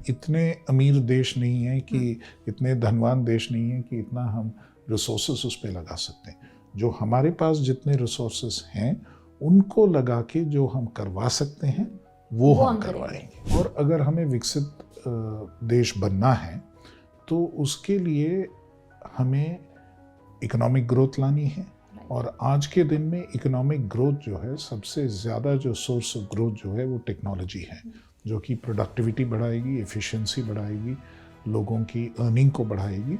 इतने अमीर देश नहीं हैं कि इतने धनवान देश नहीं हैं कि इतना हम रिसोर्सेस उस पर लगा सकते हैं। जो हमारे पास जितने रिसोर्सेस हैं उनको लगा के जो हम करवा सकते हैं वो हम करवाएंगे। और अगर हमें विकसित देश बनना है तो उसके लिए हमें इकोनॉमिक ग्रोथ लानी है। और आज के दिन में इकोनॉमिक ग्रोथ जो है, सबसे ज़्यादा जो सोर्स ऑफ ग्रोथ जो है वो टेक्नोलॉजी है, जो कि प्रोडक्टिविटी बढ़ाएगी, एफिशिएंसी बढ़ाएगी, लोगों की अर्निंग को बढ़ाएगी।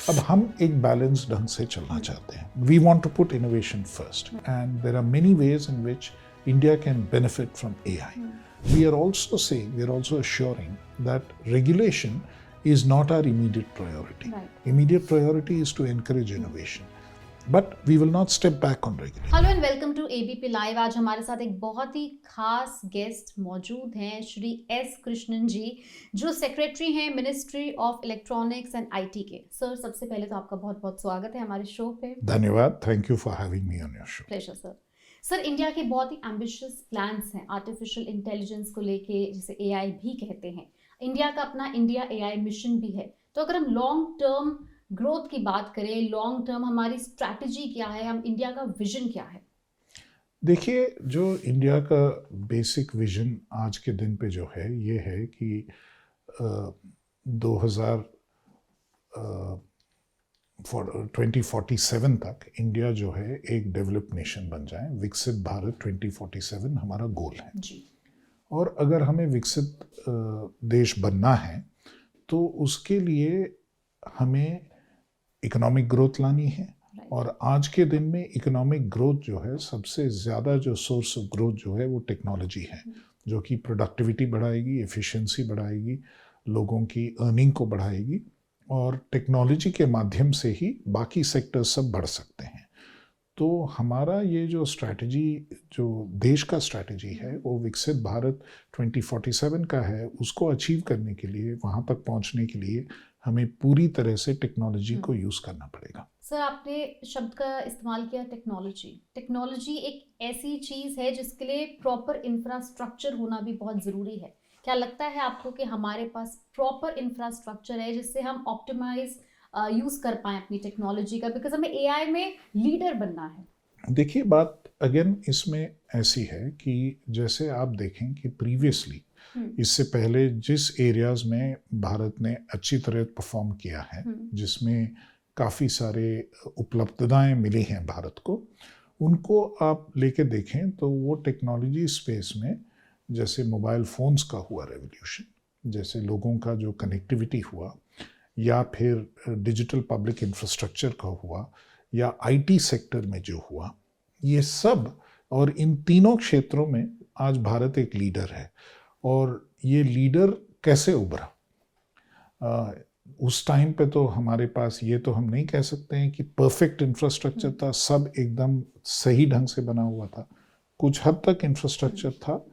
अब हम एक बैलेंस ढंग से चलना चाहते हैं। We want to put innovation first and there are many ways in which India can benefit from AI. We are also saying, we are also assuring that regulation is not our immediate priority. Right. Immediate priority is to encourage innovation. But we will not step back on regulation. Hello and welcome to ABP live. आज हमारे साथ एक बहुत ही खास guest मौजूद हैं, Shri S Krishnan जी, जो secretary हैं ministry of electronics and IT के। सर, सबसे पहले तो आपका बहुत बहुत स्वागत है हमारे शो पे। धन्यवाद, thank you for having me on your show. Pleasure sir. Sir, India के बहुत ही एम्बिशियस प्लान्स हैं आर्टिफिशियल इंटेलिजेंस को लेके, जिसे एआई भी कहते हैं। इंडिया का अपना इंडिया एआई मिशन भी है। तो अगर हम लॉन्ग टर्म ग्रोथ की बात करें, लॉन्ग टर्म हमारी स्ट्रैटेजी क्या है, हम इंडिया का विजन क्या है? देखिए, जो इंडिया का बेसिक विजन आज के दिन पे जो है ये है कि 2047 तक इंडिया जो है एक डेवलप्ड नेशन बन जाए। विकसित भारत 2047 हमारा गोल है जी। और अगर हमें विकसित देश बनना है तो उसके लिए हमें इकोनॉमिक ग्रोथ लानी है। और आज के दिन में इकोनॉमिक ग्रोथ जो है, सबसे ज़्यादा जो सोर्स ऑफ ग्रोथ जो है वो टेक्नोलॉजी है, जो कि प्रोडक्टिविटी बढ़ाएगी, एफिशिएंसी बढ़ाएगी, लोगों की अर्निंग को बढ़ाएगी। और टेक्नोलॉजी के माध्यम से ही बाकी सेक्टर सब बढ़ सकते हैं। तो हमारा ये जो स्ट्रैटेजी, जो देश का स्ट्रैटेजी है, वो विकसित भारत 2047 का है। उसको अचीव करने के लिए, वहाँ तक पहुँचने के लिए हमें पूरी तरह से टेक्नोलॉजी को यूज़ करना पड़ेगा। सर, आपने शब्द का इस्तेमाल किया टेक्नोलॉजी। टेक्नोलॉजी एक ऐसी चीज़ है जिसके लिए प्रॉपर इंफ्रास्ट्रक्चर होना भी बहुत ज़रूरी है। क्या लगता है आपको कि हमारे पास प्रॉपर इंफ्रास्ट्रक्चर है जिससे हम ऑप्टिमाइज यूज़ कर पाएँ अपनी टेक्नोलॉजी का, बिकॉज हमें एआई में लीडर बनना है? देखिए, बात अगेन इसमें ऐसी है कि जैसे आप देखें कि प्रीवियसली, इससे पहले जिस एरियाज में भारत ने अच्छी तरह परफॉर्म किया है, जिसमें काफ़ी सारे उपलब्धताएं मिली हैं भारत को, उनको आप लेके देखें तो वो टेक्नोलॉजी स्पेस में, जैसे मोबाइल फ़ोन्स का हुआ रेवोल्यूशन, जैसे लोगों का जो कनेक्टिविटी हुआ, या फिर डिजिटल पब्लिक इंफ्रास्ट्रक्चर का हुआ, या आईटी सेक्टर में जो हुआ, ये सब, और इन तीनों क्षेत्रों में आज भारत एक लीडर है। और ये लीडर कैसे उभरा? उस टाइम पे तो हमारे पास ये तो हम नहीं कह सकते हैं कि परफेक्ट इंफ्रास्ट्रक्चर था, सब एकदम सही ढंग से बना हुआ था। कुछ हद तक इंफ्रास्ट्रक्चर था,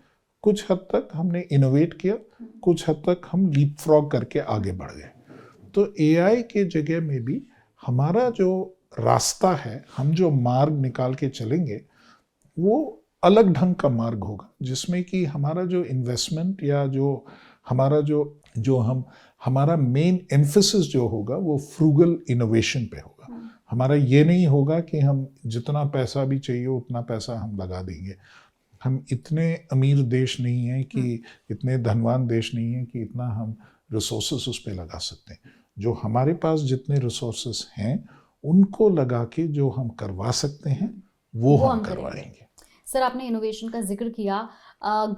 कुछ हद तक हमने इनोवेट किया, कुछ हद तक हम लीप फ्रॉग करके आगे बढ़ गए। तो एआई के जगह में भी हमारा जो रास्ता है, हम जो मार्ग निकाल के चलेंगे, वो अलग ढंग का मार्ग होगा, जिसमें कि हमारा जो इन्वेस्टमेंट या जो हमारा हमारा मेन एम्फेसिस जो होगा वो फ्रूगल इनोवेशन पे होगा। हमारा ये नहीं होगा कि हम जितना पैसा भी चाहिए उतना पैसा हम लगा देंगे। हम इतने अमीर देश नहीं हैं कि इतने धनवान देश नहीं हैं कि इतना हम रिसोर्सेस उस पे लगा सकते हैं। जो हमारे पास जितने रिसोर्सेस हैं उनको लगा के जो हम करवा सकते हैं वो हम करवाएंगे। सर, आपने इनोवेशन का जिक्र किया।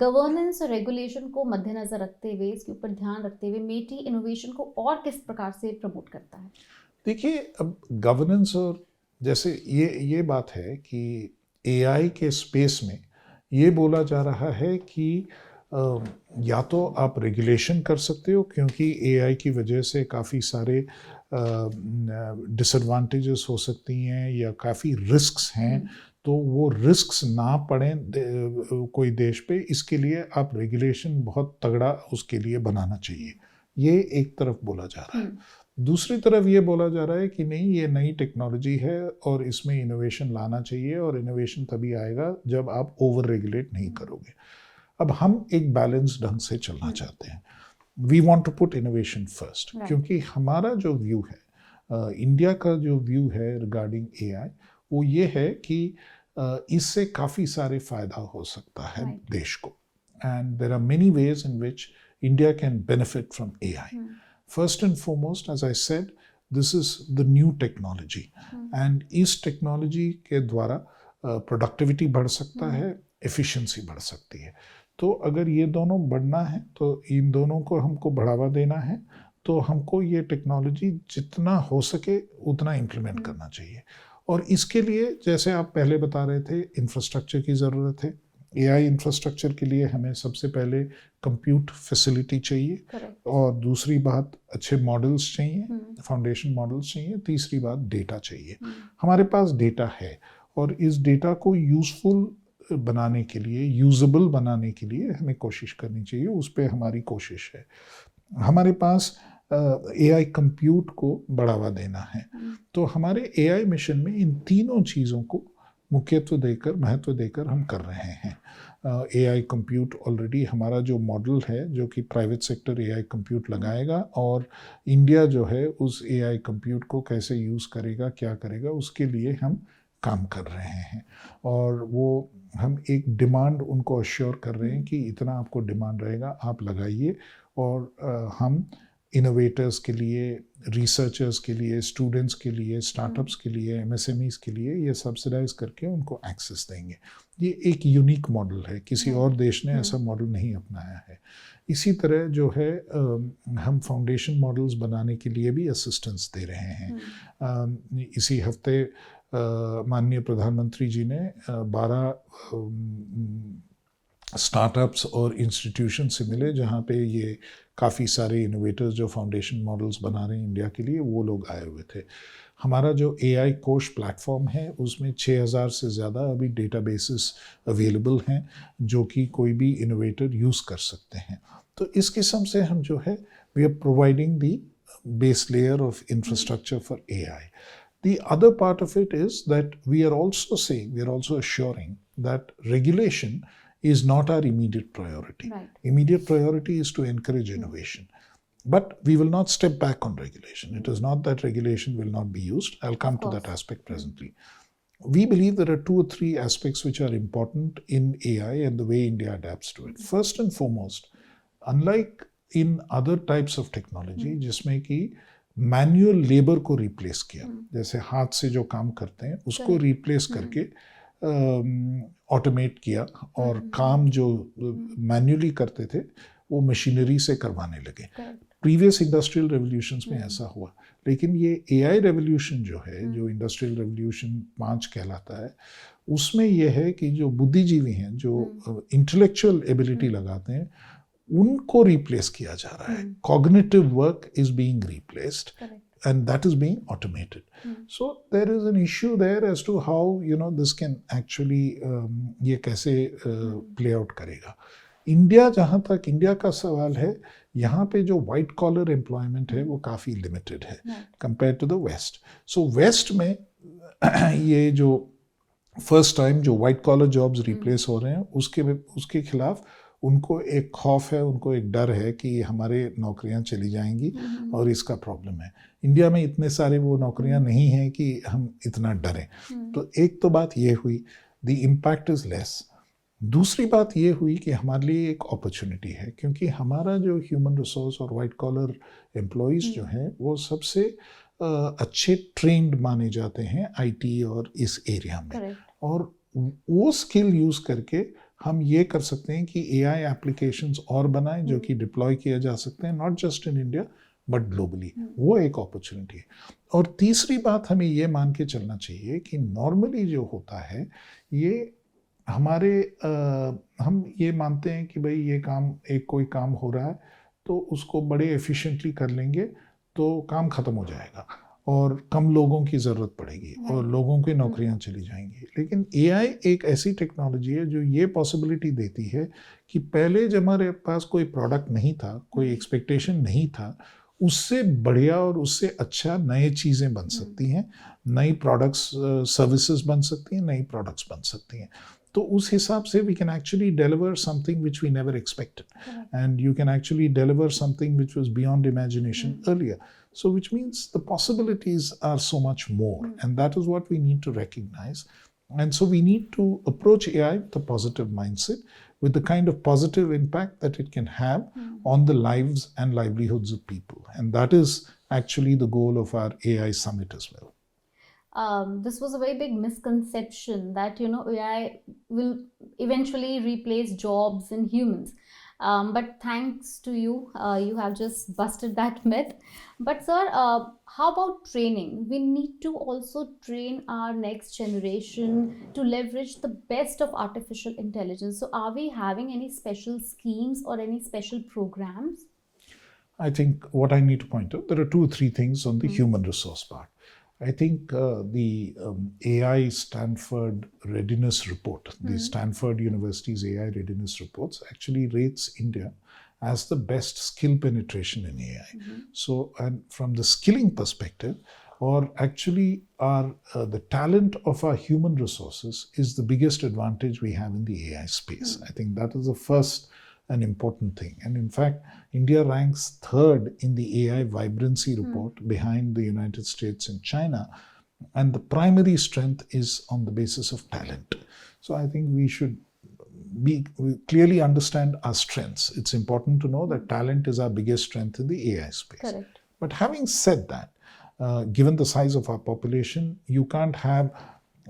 गवर्नेंस और रेगुलेशन को मद्देनजर रखते हुए, इसके ऊपर ध्यान रखते हुए, मेटी इनोवेशन को और किस प्रकार से प्रमोट करता है? देखिए, अब गवर्नेंस और जैसे ये बात है कि एआई के स्पेस में ये बोला जा रहा है कि या तो आप रेगुलेशन कर सकते हो, क्योंकि एआई की वजह से काफ़ी सारे डिसएडवांटेजेस हो सकती हैं या काफ़ी रिस्क्स हैं। तो वो रिस्क्स ना पड़ें कोई देश पे, इसके लिए आप रेगुलेशन बहुत तगड़ा उसके लिए बनाना चाहिए। ये एक तरफ बोला जा रहा है। दूसरी तरफ ये बोला जा रहा है कि नहीं, ये नई टेक्नोलॉजी है और इसमें इनोवेशन लाना चाहिए, और इनोवेशन तभी आएगा जब आप ओवर रेगुलेट नहीं करोगे। अब हम एक बैलेंस ढंग से चलना चाहते हैं। We want to put innovation first, क्योंकि हमारा जो व्यू है, इंडिया का जो व्यू है रिगार्डिंग एआई, वो ये है कि इससे काफ़ी सारे फ़ायदा हो सकता है देश को, and there are many ways in which India can benefit from AI. First and foremost, as I said, this is the new technology, and इस टेक्नोलॉजी के द्वारा प्रोडक्टिविटी बढ़ सकता है, एफिशिएंसी बढ़ सकती है. तो अगर ये दोनों बढ़ना है तो इन दोनों को हमको बढ़ावा देना है, तो हमको ये टेक्नोलॉजी जितना हो सके उतना इम्प्लीमेंट करना चाहिए. और इसके लिए, जैसे आप पहले बता रहे थे, इंफ्रास्ट्रक्चर की ज़रूरत है. एआई इंफ्रास्ट्रक्चर के लिए हमें सबसे पहले कंप्यूट फैसिलिटी चाहिए. Correct. और दूसरी बात, अच्छे मॉडल्स चाहिए, फाउंडेशन मॉडल्स चाहिए. तीसरी बात, डेटा चाहिए. हमारे पास डेटा है, और इस डेटा को यूजफुल बनाने के लिए, यूजेबल बनाने के लिए हमें कोशिश करनी चाहिए. उस पर हमारी कोशिश है. हमारे पास एआई कंप्यूट को बढ़ावा देना है. तो हमारे एआई मिशन में इन तीनों चीज़ों को मुख्यत्व देकर, महत्व देकर हम कर रहे हैं. एआई कंप्यूट ऑलरेडी हमारा जो मॉडल है, जो कि प्राइवेट सेक्टर एआई कंप्यूट लगाएगा, और इंडिया जो है उस एआई कंप्यूट को कैसे यूज़ करेगा, क्या करेगा, उसके लिए हम काम कर रहे हैं. और वो हम एक डिमांड उनको अश्योर कर रहे हैं कि इतना आपको डिमांड रहेगा, आप लगाइए. और हम इनोवेटर्स के लिए, रिसर्चर्स के लिए, स्टूडेंट्स के लिए, स्टार्टअप्स के लिए, एमएसएमईज के लिए ये सब्सिडाइज करके उनको एक्सेस देंगे. ये एक यूनिक मॉडल है, किसी और देश ने ऐसा मॉडल नहीं अपनाया है. इसी तरह जो है हम फाउंडेशन मॉडल्स बनाने के लिए भी असिस्टेंस दे रहे हैं. इसी हफ्ते माननीय प्रधानमंत्री जी ने 12 स्टार्टअप्स और इंस्टीट्यूशन से मिले, जहाँ पे ये काफ़ी सारे इनोवेटर्स जो फाउंडेशन मॉडल्स बना रहे हैं इंडिया के लिए, वो लोग आए हुए थे. हमारा जो एआई कोश प्लेटफॉर्म है, उसमें 6000 से ज़्यादा अभी डेटाबेसेस अवेलेबल हैं, जो कि कोई भी इनोवेटर यूज़ कर सकते हैं. तो इस किस्म से हम जो है, we are providing the base layer of infrastructure for AI. The other part of it is that we are also saying, we are also assuring that regulation is not our immediate priority. Right. Immediate priority is to encourage innovation. But we will not step back on regulation. It is not that regulation will not be used. I'll come to that aspect presently. We believe there are 2 or 3 aspects which are important in AI and the way India adapts to it. First and foremost, unlike in other types of technology, जिसमें कि manual labour को replace किया, जैसे हाथ से जो काम करते हैं उसको रिप्लेस करके ऑटोमेट किया, और काम जो मैन्युअली करते थे वो मशीनरी से करवाने लगे. प्रीवियस इंडस्ट्रियल रेवोल्यूशंस में ऐसा हुआ. लेकिन ये एआई रेवोल्यूशन जो है, जो इंडस्ट्रियल रेवोल्यूशन 5 कहलाता है, उसमें ये है कि जो बुद्धिजीवी हैं, जो इंटेलेक्चुअल एबिलिटी लगाते हैं, उनको रिप्लेस किया जा रहा है. Cognitive work is being replaced and that is being automated. So there is an issue there as to how this can actually ये कैसे play out करेगा. इंडिया, जहाँ तक इंडिया का सवाल है, यहाँ पे जो वाइट कॉलर एम्प्लॉयमेंट है वो काफ़ी लिमिटेड है compare to the west. So west में ये जो फर्स्ट टाइम जो वाइट कॉलर जॉब्स रिप्लेस हो रहे हैं, उसके खिलाफ उनको एक खौफ है, उनको एक डर है कि हमारे नौकरियां चली जाएंगी, और इसका प्रॉब्लम है. इंडिया में इतने सारे वो नौकरियां नहीं हैं कि हम इतना डरें. तो एक तो बात ये हुई, द इम्पैक्ट इज़ लेस. दूसरी बात ये हुई कि हमारे लिए एक अपॉर्चुनिटी है, क्योंकि हमारा जो ह्यूमन रिसोर्स और वाइट कॉलर एम्प्लॉयज़ जो हैं, वो सबसे अच्छे ट्रेंड माने जाते हैं आईटी और इस एरिया में. और वो स्किल यूज़ करके हम ये कर सकते हैं कि एआई एप्लीकेशंस और बनाएं जो कि डिप्लॉय किया जा सकते हैं, not just in India but globally. वो एक अपॉर्चुनिटी है. और तीसरी बात, हमें ये मान के चलना चाहिए कि नॉर्मली जो होता है, ये हमारे हम ये मानते हैं कि भाई ये काम, कोई काम हो रहा है तो उसको बड़े एफिशिएंटली कर लेंगे तो काम ख़त्म हो जाएगा, और कम लोगों की ज़रूरत पड़ेगी और लोगों की नौकरियां चली जाएंगी. लेकिन एआई एक ऐसी टेक्नोलॉजी है जो ये पॉसिबिलिटी देती है कि पहले जब हमारे पास कोई प्रोडक्ट नहीं था, कोई एक्सपेक्टेशन नहीं था, उससे बढ़िया और उससे अच्छा नए चीज़ें बन सकती हैं, नई प्रोडक्ट्स सर्विसेज बन सकती हैं, नई प्रोडक्ट्स बन सकती हैं. तो उस हिसाब से we can actually deliver something which we never expected. And you can actually deliver something which was beyond imagination earlier. So which means the possibilities are so much more. And that is what we need to recognize. And so we need to approach AI with a positive mindset, with the kind of positive impact that it can have on the lives and livelihoods of people. And that is actually the goal of our AI summit as well. This was a very big misconception that AI will eventually replace jobs and humans. But thanks to you, you have just busted that myth. But sir, how about training? We need to also train our next generation to leverage the best of artificial intelligence. So are we having any special schemes or any special programs? I think what I need to point out, there are 2 or 3 things on the human resource part. I think the AI Stanford Readiness Report, the Stanford University's AI Readiness Reports, actually rates India as the best skill penetration in AI. So, and from the skilling perspective, or actually the talent of our human resources is the biggest advantage we have in the AI space. I think that is the first an important thing. And in fact, India ranks 3rd in the AI Vibrancy Report behind the United States and China. And the primary strength is on the basis of talent. So I think we should we clearly understand our strengths. It's important to know that talent is our biggest strength in the AI space. Correct. But having said that, given the size of our population, you can't have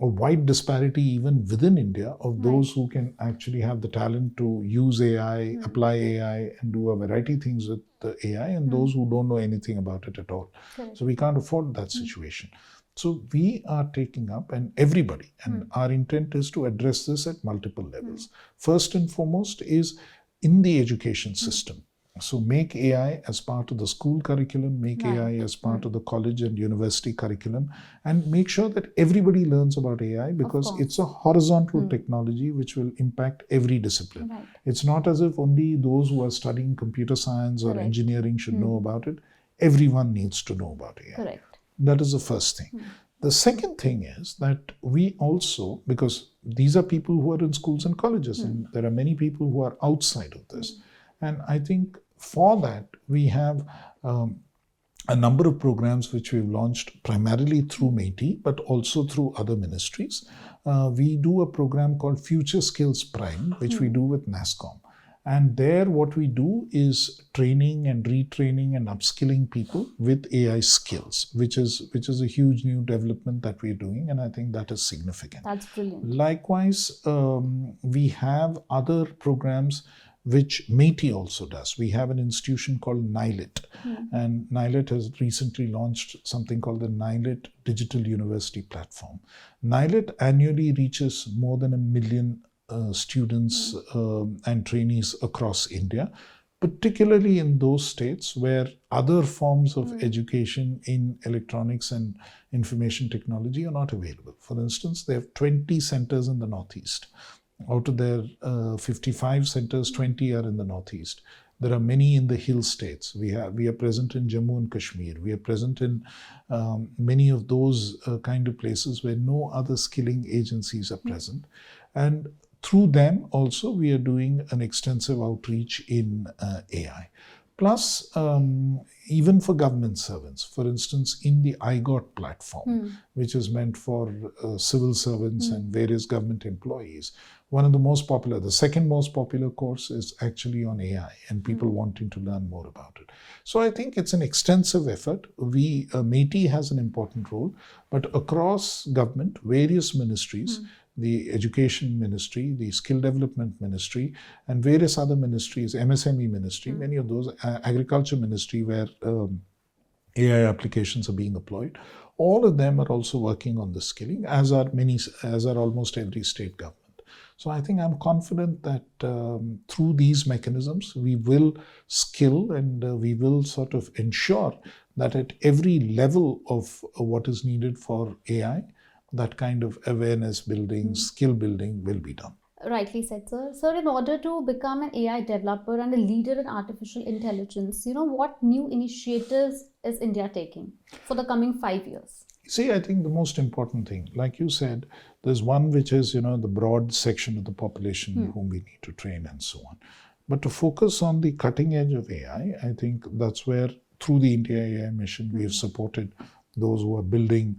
a wide disparity even within India of those who can actually have the talent to use AI, apply AI, and do a variety of things with the AI, and those who don't know anything about it at all. Correct. So we can't afford that situation. So we are taking up, and everybody, and our intent is to address this at multiple levels. First and foremost is in the education system. So make AI as part of the school curriculum, make AI as part of the college and university curriculum, and make sure that everybody learns about AI, because it's a horizontal technology which will impact every discipline. Right. It's not as if only those who are studying computer science or engineering should know about it. Everyone needs to know about AI. Correct. That is the first thing. The second thing is that we also, because these are people who are in schools and colleges, and there are many people who are outside of this. And I think for that, we have a number of programs which we've launched primarily through METI, but also through other ministries. We do a program called Future Skills Prime, which we do with NASSCOM. And there what we do is training and retraining and upskilling people with AI skills, which is a huge new development that we're doing, and I think that is significant. That's brilliant. Likewise, we have other programs which METI also does. We have an institution called NILIT, and NILIT has recently launched something called the NILIT Digital University Platform. NILIT annually reaches more than 1 million students and trainees across India, particularly in those states where other forms of education in electronics and information technology are not available. For instance, they have 20 centers in the Northeast. Out of their 55 centers, 20 are in the Northeast. There are many in the hill states. We are present in Jammu and Kashmir. We are present in many of those kind of places where no other skilling agencies are present. And through them also, we are doing an extensive outreach in AI. Plus, even for government servants, for instance, in the IGOT platform, which is meant for civil servants and various government employees, one of the most popular, the second most popular course is actually on AI, and people wanting to learn more about it. So I think it's an extensive effort. METI has an important role, but across government, various ministries, the Education Ministry, the Skill Development Ministry, and various other ministries, MSME Ministry, many of those, Agriculture Ministry, where AI applications are being deployed. All of them are also working on the skilling, as are almost every state government. So I think I'm confident that through these mechanisms, we will skill and we will sort of ensure that at every level of what is needed for AI, that kind of awareness building, skill building will be done. Rightly said, sir. Sir, in order to become an AI developer and a leader in artificial intelligence, what new initiatives is India taking for the coming 5 years? See, I think the most important thing, like you said, there's one which is, the broad section of the population whom we need to train and so on. But to focus on the cutting edge of AI, I think that's where, through the India AI mission, we have supported those who are building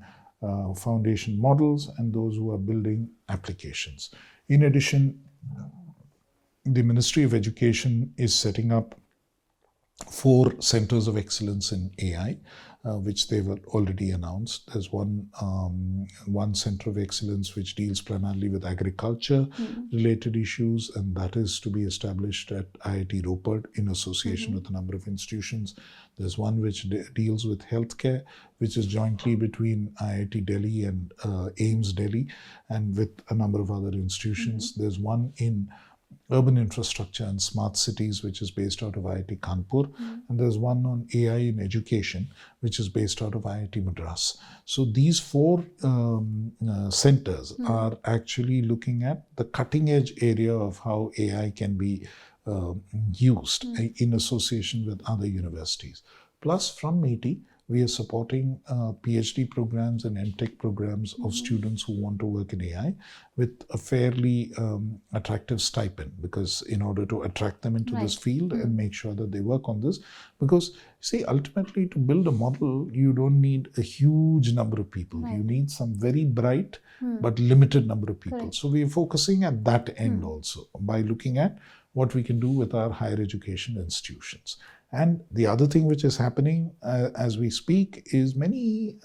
foundation models and those who are building applications. In addition, the Ministry of Education is setting up 4 centers of excellence in AI, which they've already announced. There's one center of excellence which deals primarily with agriculture-related issues, and that is to be established at IIT Ropar in association with a number of institutions. There's one which deals with healthcare, which is jointly between IIT Delhi and AIIMS Delhi, and with a number of other institutions. There's one in urban infrastructure and smart cities, which is based out of IIT Kanpur. And there's one on AI in education, which is based out of IIT Madras. So these 4 centers are actually looking at the cutting edge area of how AI can be used in association with other universities. Plus, from METI, we are supporting PhD programs and MTech programs of students who want to work in AI with a fairly attractive stipend, because in order to attract them into this field and make sure that they work on this, because see, ultimately to build a model, you don't need a huge number of people. You need some very bright but limited number of people. So we are focusing at that end also by looking at what we can do with our higher education institutions. And the other thing which is happening as we speak is many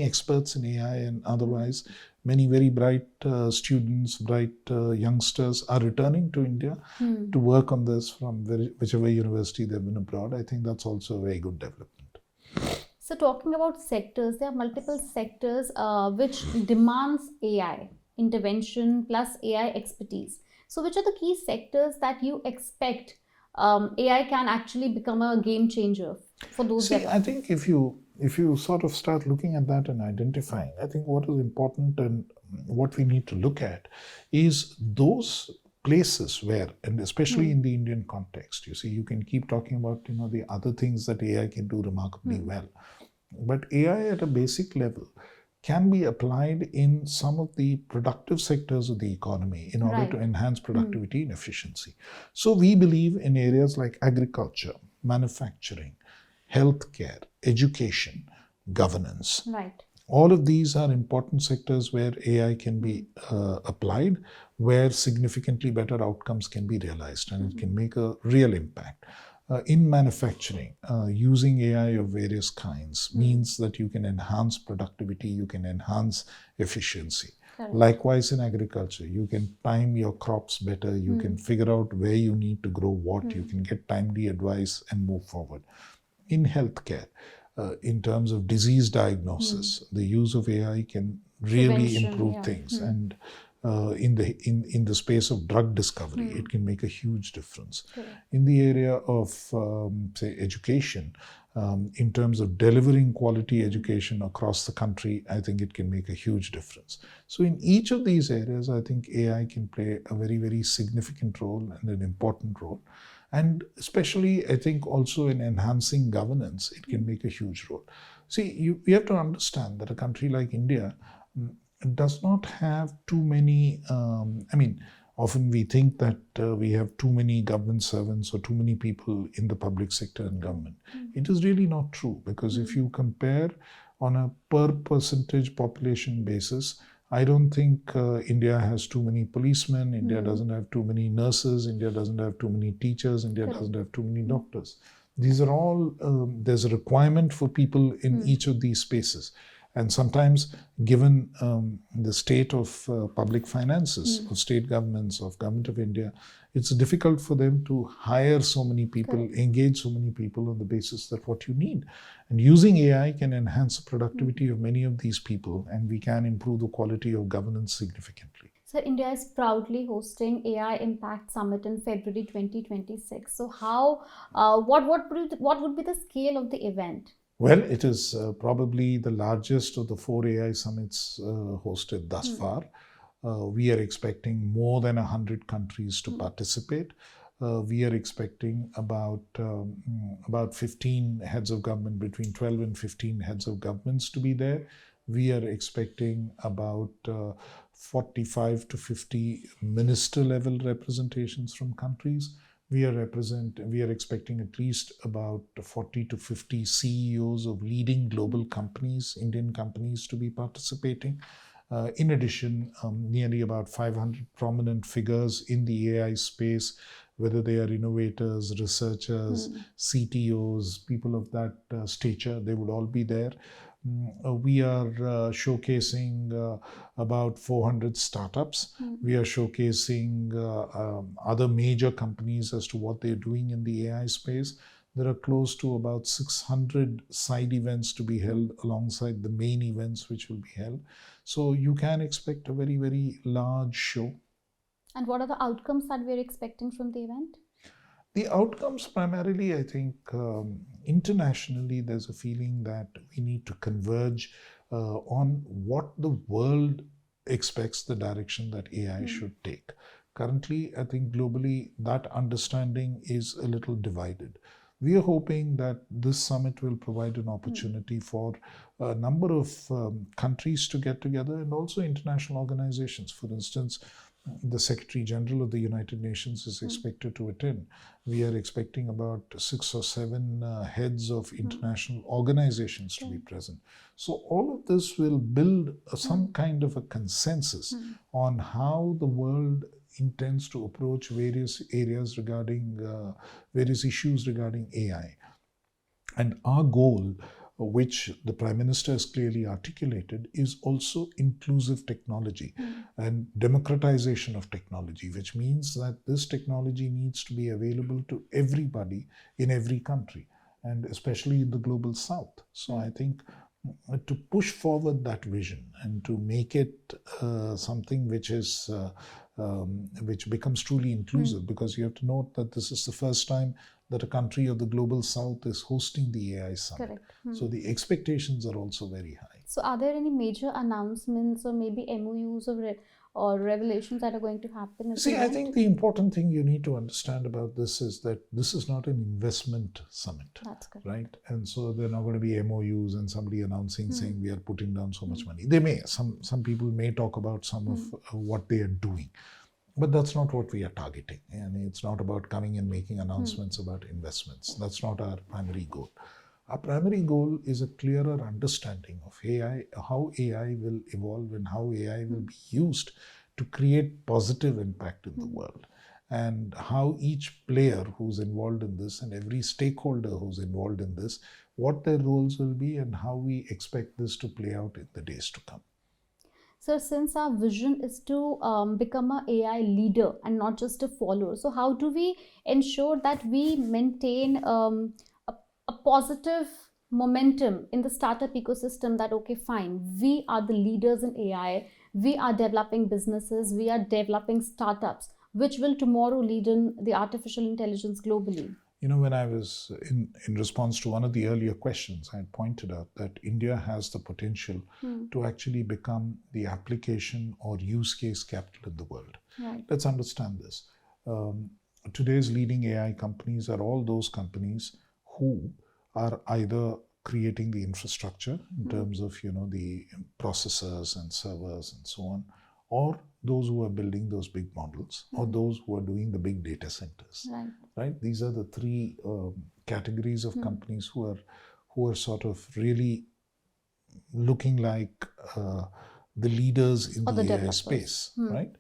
experts in AI and otherwise, many very bright students, bright youngsters are returning to India to work on this from whichever university they've been abroad. I think that's also a very good development. So talking about sectors, there are multiple sectors which demands AI intervention plus AI expertise. So which are the key sectors that you expect AI can actually become a game changer for those? See, I think if you sort of start looking at that and identifying, I think what is important and what we need to look at is those places where, and especially in the Indian context, you see, you can keep talking about the other things that AI can do remarkably well, but AI at a basic level can be applied in some of the productive sectors of the economy in order to enhance productivity and efficiency. So we believe in areas like agriculture, manufacturing, healthcare, education, governance. All of these are important sectors where AI can be applied, where significantly better outcomes can be realized and it can make a real impact. In manufacturing, using AI of various kinds means that you can enhance productivity, you can enhance efficiency. Likewise, in agriculture, you can time your crops better, you can figure out where you need to grow what, you can get timely advice and move forward. In healthcare, in terms of disease diagnosis, the use of AI can really improve things. And in the space of drug discovery, it can make a huge difference. In the area of, say, education, in terms of delivering quality education across the country, I think it can make a huge difference. So in each of these areas, I think AI can play a very, very significant role and an important role. And especially, I think also in enhancing governance, it can make a huge role. See, you have to understand that a country like India does not have too many, often we think that we have too many government servants or too many people in the public sector and government. It is really not true, because if you compare on a per percentage population basis, I don't think India has too many policemen, India doesn't have too many nurses, India doesn't have too many teachers, India doesn't have too many doctors. These are all, there's a requirement for people in each of these spaces. And sometimes, given the state of public finances, of state governments, of Government of India, it's difficult for them to hire so many people, engage so many people on the basis that what you need. And using AI can enhance the productivity of many of these people, and we can improve the quality of governance significantly. So India is proudly hosting AI Impact Summit in February 2026. So what would be the scale of the event? Well, it is probably the largest of the 4 AI summits hosted thus far. We are expecting more than 100 countries to participate. we are expecting about 15 heads of government, between 12 and 15 heads of governments to be there. We are expecting about 45 to 50 minister level representations from countries. We are expecting at least about 40 to 50 CEOs of leading global companies, Indian companies, to be participating. In addition, nearly about 500 prominent figures in the AI space, whether they are innovators, researchers, CTOs, people of that stature, they would all be there. We are showcasing about 400 startups. We are showcasing other major companies as to what they're doing in the AI space. There are close to about 600 side events to be held alongside the main events which will be held. So you can expect a very, very large show. And what are the outcomes that we're expecting from the event? The outcomes primarily, I think, internationally, there's a feeling that we need to converge on what the world expects the direction that AI should take. Currently, I think globally, that understanding is a little divided. We are hoping that this summit will provide an opportunity for a number of countries to get together, and also international organizations. For instance, the Secretary General of the United Nations is expected to attend. We are expecting about 6 or 7 heads of international organizations to be present. So all of this will build some kind of a consensus on how the world intends to approach various areas regarding various issues regarding AI. And our goal, which the Prime Minister has clearly articulated, is also inclusive technology and democratization of technology, which means that this technology needs to be available to everybody in every country, and especially in the global south. So I think to push forward that vision and to make it something which is which becomes truly inclusive, because you have to note that this is the first time that a country of the global south is hosting the AI summit. Correct. So the expectations are also very high. So are there any major announcements or maybe MOUs or revelations that are going to happen? See, I think the important thing you need to understand about this is that this is not an investment summit. That's correct. Right? And so there are not going to be MOUs and somebody announcing saying we are putting down so much money. They may, some people may talk about some of what they are doing. But that's not what we are targeting. And it's not about coming and making announcements about investments. That's not our primary goal. Our primary goal is a clearer understanding of AI, how AI will evolve and how AI will be used to create positive impact in the world, and how each player who's involved in this and every stakeholder who's involved in this, what their roles will be and how we expect this to play out in the days to come. So since our vision is to become an AI leader and not just a follower, so how do we ensure that we maintain a positive momentum in the startup ecosystem, that okay, fine, we are the leaders in AI, we are developing businesses, we are developing startups, which will tomorrow lead in the artificial intelligence globally? You know, when I was in response to one of the earlier questions, I had pointed out that India has the potential to actually become the application or use case capital in the world. Right. Let's understand this. Today's leading AI companies are all those companies who are either creating the infrastructure in terms of, you know, the processors and servers and so on, or those who are building those big models, or those who are doing the big data centers. Right? These are the three categories of companies who are sort of really looking like the leaders in the AI space. Right?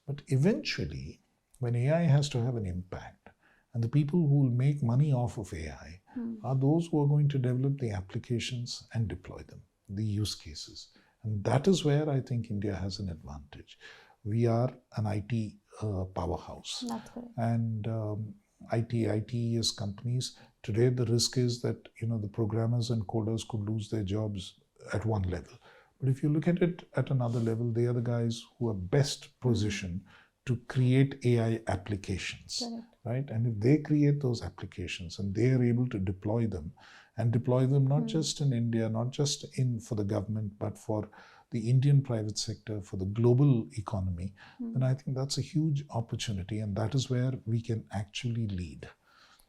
But eventually, when AI has to have an impact, and the people who will make money off of AI are those who are going to develop the applications and deploy them, the use cases. And that is where I think India has an advantage. We are an IT powerhouse. That's correct. And ITES companies, today the risk is that, you know, the programmers and coders could lose their jobs at one level. But if you look at it at another level, they are the guys who are best positioned to create AI applications. Correct. Right? And if they create those applications and they are able to deploy them, and deploy them not just in India, not just for the government, but for the Indian private sector for the global economy, then I think that's a huge opportunity, and that is where we can actually lead.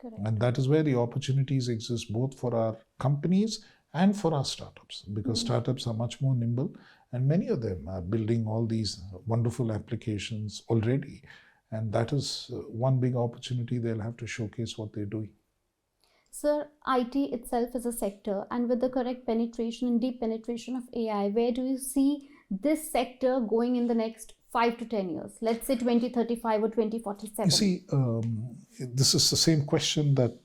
Correct. And that is where the opportunities exist both for our companies and for our startups, because startups are much more nimble, and many of them are building all these wonderful applications already. And that is one big opportunity. They'll have to showcase what they're doing. Sir, IT itself is a sector, and with the correct penetration and deep penetration of AI, where do you see this sector going in the next 5 to 10 years? Let's say 2035 or 2047. You see, this is the same question that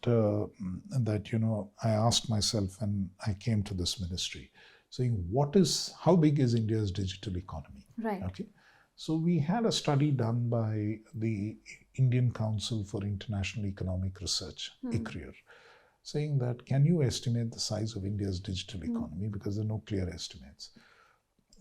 I asked myself when I came to this ministry, saying, how big is India's digital economy? Right. Okay. So we had a study done by the Indian Council for International Economic Research, ICRIER, saying that, can you estimate the size of India's digital economy? Because there are no clear estimates.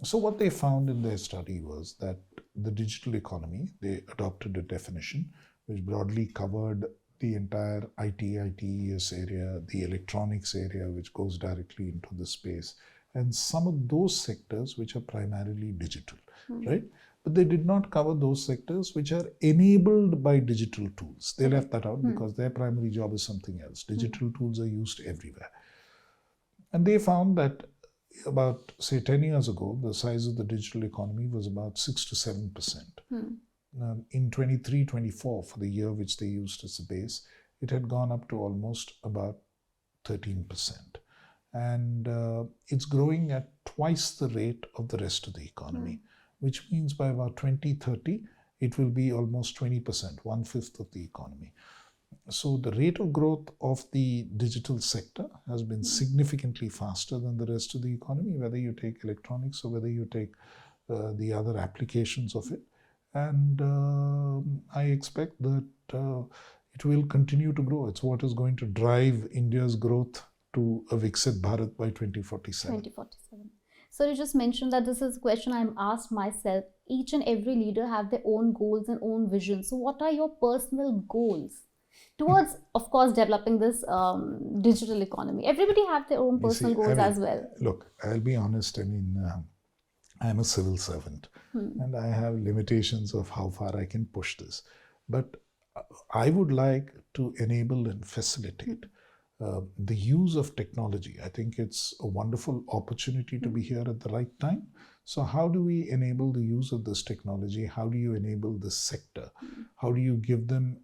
So what they found in their study was that the digital economy, they adopted a definition which broadly covered the entire ITES area, the electronics area, which goes directly into the space, and some of those sectors which are primarily digital, right? But they did not cover those sectors which are enabled by digital tools. They left that out because their primary job is something else. Digital tools are used everywhere. And they found that about, say, 10 years ago, the size of the digital economy was about 6 to 7%. In 23-24, for the year which they used as a base, it had gone up to almost about 13%. And it's growing at twice the rate of the rest of the economy, which means by about 2030, it will be almost 20%, 1/5 of the economy. So the rate of growth of the digital sector has been significantly faster than the rest of the economy, whether you take electronics or whether you take the other applications of it. And I expect that it will continue to grow. It's what is going to drive India's growth to a Viksit Bharat by 2047. 2047. So you just mentioned that this is a question I'm asked myself. Each and every leader have their own goals and own visions. So what are your personal goals towards, of course, developing this digital economy? Everybody have their own personal goals as well. Look, I'll be honest. I mean, I'm a civil servant and I have limitations of how far I can push this. But I would like to enable and facilitate the use of technology. I think it's a wonderful opportunity to be here at the right time. So how do we enable the use of this technology? How do you enable this sector? How do you give them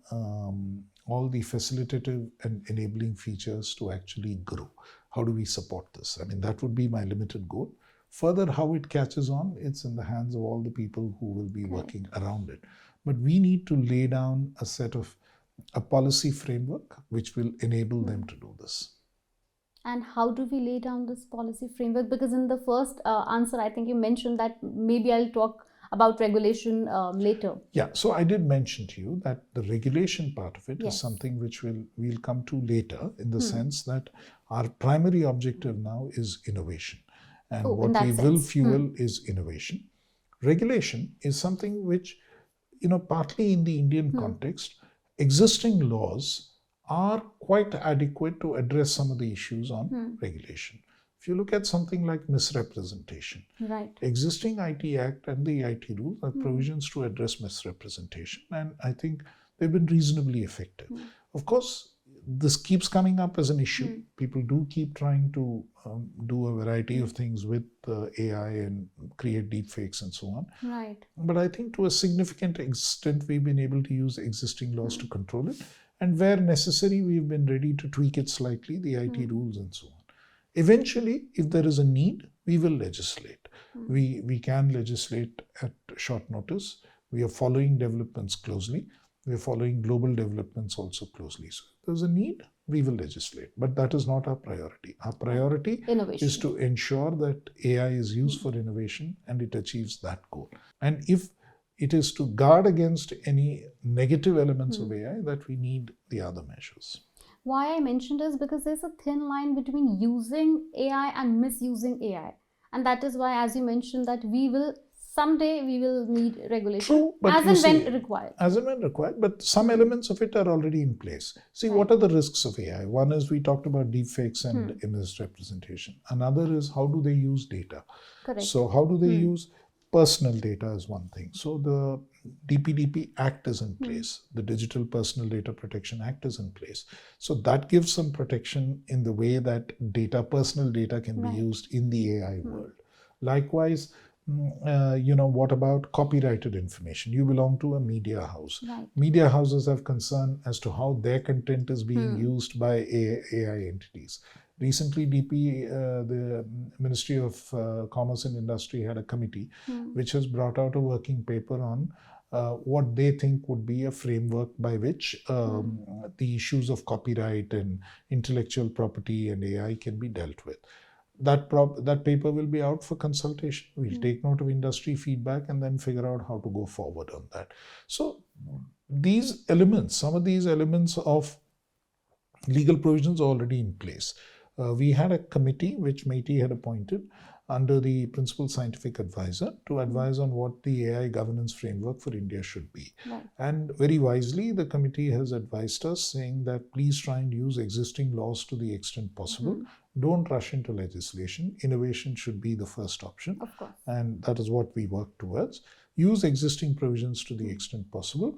all the facilitative and enabling features to actually grow? How do we support this? I mean, that would be my limited goal. Further, how it catches on, it's in the hands of all the people who will be working around it. But we need to lay down a policy framework which will enable them to do this. And how do we lay down this policy framework? Because in the first answer, I think you mentioned that maybe I'll talk about regulation later. Yeah, so I did mention to you that the regulation part of it is something which we'll come to later, in the sense that our primary objective now is innovation. And what we will fuel is innovation. Regulation is something which, partly in the Indian context, existing laws are quite adequate to address some of the issues on regulation. If you look at something like misrepresentation, existing IT Act and the IT rules have provisions to address misrepresentation, and I think they've been reasonably effective. Of course, this keeps coming up as an issue. People do keep trying to do a variety of things with AI and create deepfakes and so on. Right. But I think to a significant extent, we've been able to use existing laws to control it. And where necessary, we've been ready to tweak it slightly, the IT rules and so on. Eventually, if there is a need, we will legislate. We can legislate at short notice. We are following developments closely. We are following global developments also closely. So if there's a need, we will legislate. But that is not our priority. Our priority is to ensure that AI is used for innovation and it achieves that goal. And if it is to guard against any negative elements of AI, that we need the other measures. Why I mentioned this, because there's a thin line between using AI and misusing AI. And that is why, as you mentioned, that we will someday we will need regulation. True, but as you and see, when required. As and when required, but some elements of it are already in place. See, Right. what are the risks of AI? One is we talked about deepfakes and image representation. Another is how do they use data? Correct. So how do they use personal data is one thing. So the DPDP Act is in place. The Digital Personal Data Protection Act is in place. So that gives some protection in the way that personal data can be used in the AI world. Likewise, what about copyrighted information? You belong to a media house. Right. Media houses have concern as to how their content is being used by AI entities. Recently, the Ministry of Commerce and Industry had a committee which has brought out a working paper on what they think would be a framework by which the issues of copyright and intellectual property and AI can be dealt with. That paper will be out for consultation. We'll take note of industry feedback and then figure out how to go forward on that. So these elements, some of these elements of legal provisions are already in place. We had a committee which MeitY had appointed under the principal scientific advisor to advise on what the AI governance framework for India should be. Right. And very wisely, the committee has advised us saying that please try and use existing laws to the extent possible. Don't rush into legislation. Innovation should be the first option. Of course. And that is what we work towards. Use existing provisions to the extent possible.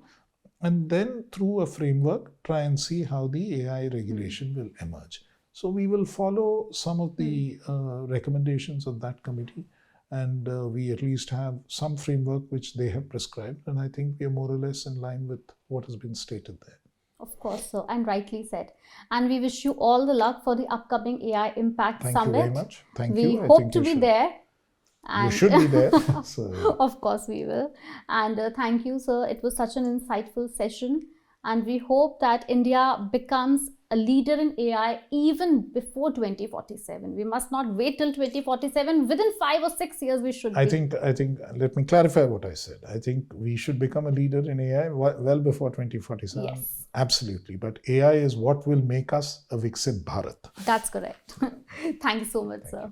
And then through a framework, try and see how the AI regulation will emerge. So we will follow some of the recommendations of that committee, and we at least have some framework which they have prescribed, and I think we are more or less in line with what has been stated there. Of course, sir, and rightly said. And we wish you all the luck for the upcoming AI Impact Thank Summit. you very much. Thank we you. We hope to be there. And you should be there. So. Of course we will. And thank you, sir. It was such an insightful session. And we hope that India becomes a leader in AI even before 2047. We must not wait till 2047. Within 5 or 6 years, we should I think, let me clarify what I said. I think we should become a leader in AI well before 2047. Yes. Absolutely. But AI is what will make us a Viksit Bharat. That's correct. Thank you so much, sir.